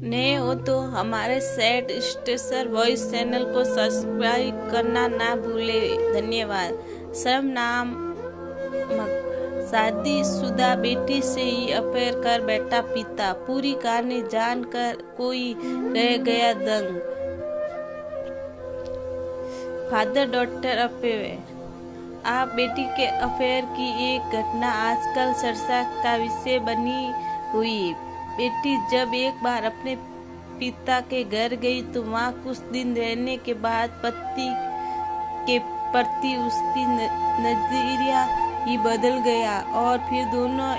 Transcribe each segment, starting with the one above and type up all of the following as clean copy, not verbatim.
नए हो तो हमारे सैड स्टेशन वॉइस चैनल को सब्सक्राइब करना ना भूले। धन्यवाद। शादीशुदा बेटी से ही अफेयर कर बैठा पिता, पूरी कहानी जानकर कोई रह गया दंग। Father daughter affair. आप बेटी के अफेयर की एक घटना आजकल चर्चा का विषय बनी हुई। बेटी जब एक बार अपने पिता के घर गई तो वहाँ कुछ दिन रहने के बाद पति के प्रति उसकी नजरिया ही बदल गया और फिर दोनों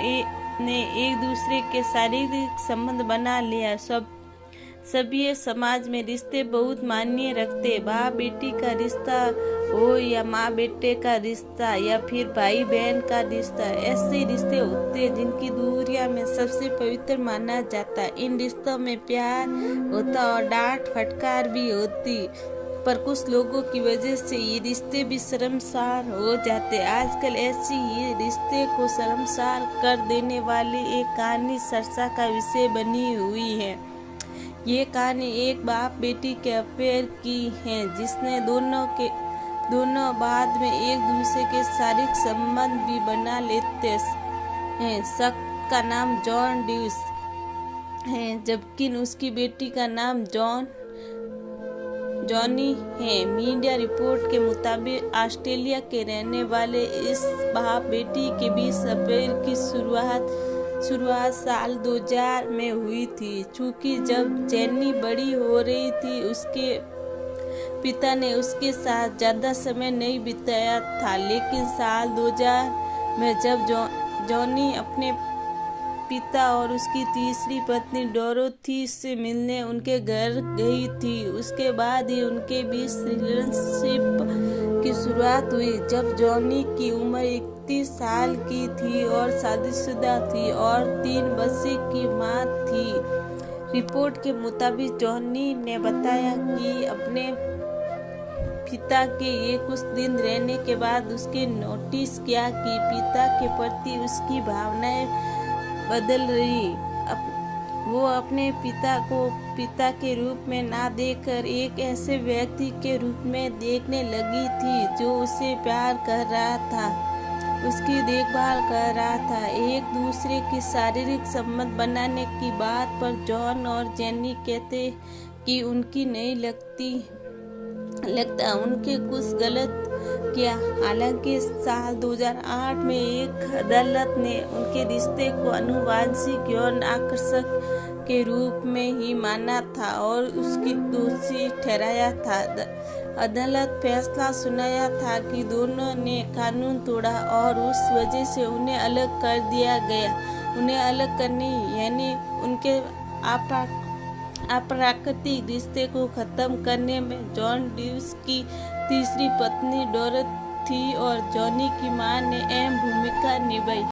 ने एक दूसरे के शारीरिक संबंध बना लिया। सभी समाज में रिश्ते बहुत मायने रखते। बाप बेटी का रिश्ता हो या माँ बेटे का रिश्ता या फिर भाई बहन का रिश्ता, ऐसे रिश्ते होते जिनकी दूरिया में सबसे पवित्र माना जाता। इन रिश्तों में प्यार होता और डांट फटकार भी होती, पर कुछ लोगों की वजह से ये रिश्ते भी शर्मसार हो जाते। आजकल ऐसी ही रिश्ते को शर्मसार कर देने वाली एक कहानी चर्चा का विषय बनी हुई है। ये कहानी एक बाप बेटी के अफेयर की है, जिसने दोनों बाद में एक दूसरे के शारीरिक संबंध भी बना लेते हैं। शख्स का नाम जॉन ड्यूस है, जबकि उसकी बेटी का नाम जॉनी है। मीडिया रिपोर्ट के मुताबिक ऑस्ट्रेलिया के रहने वाले इस बाप बेटी के बीच अफेयर की शुरुआत साल 2000 में हुई थी। चूंकि जब जेनी बड़ी हो रही थी, उसके पिता ने उसके साथ ज्यादा समय नहीं बिताया था, लेकिन साल 2000 में जब जॉनी अपने पिता और उसकी तीसरी पत्नी डोरोथी से मिलने उनके घर गई थी, उसके बाद ही उनके बीच रिलेशनशिप की शुरुआत हुई। जब जॉनी की उम्र 31 साल की थी और शादीशुदा थी और 3 बच्चे की मां थी। रिपोर्ट के मुताबिक जॉनी ने बताया कि अपने पिता के ये कुछ दिन रहने के बाद उसके नोटिस किया कि पिता के प्रति उसकी भावनाएं बदल रही। वो अपने पिता को पिता के रूप में ना देखकर एक ऐसे व्यक्ति के रूप में देखने लगी थी जो उसे प्यार कर रहा था, उसकी देखभाल कर रहा था। एक दूसरे की शारीरिक संबंध बनाने की बात पर जॉन और जेनी कहते कि उनकी नहीं लगता उनके कुछ गलत किया। हालांकि साल 2008 में एक अदालत ने उनके रिश्ते को आनुवंशिक यौन आकर्षण के रूप में ही माना था और उसकी दोषी ठहराया था। अदालत फैसला सुनाया था कि दोनों ने कानून तोड़ा और उस वजह से उन्हें अलग कर दिया गया। उन्हें अलग करने यानी उनके अप्राकृतिक रिश्ते को खत्म करने में जॉन ड्यूस की तीसरी पत्नी डोरोथी और जॉनी की मां ने अहम भूमिका निभाई।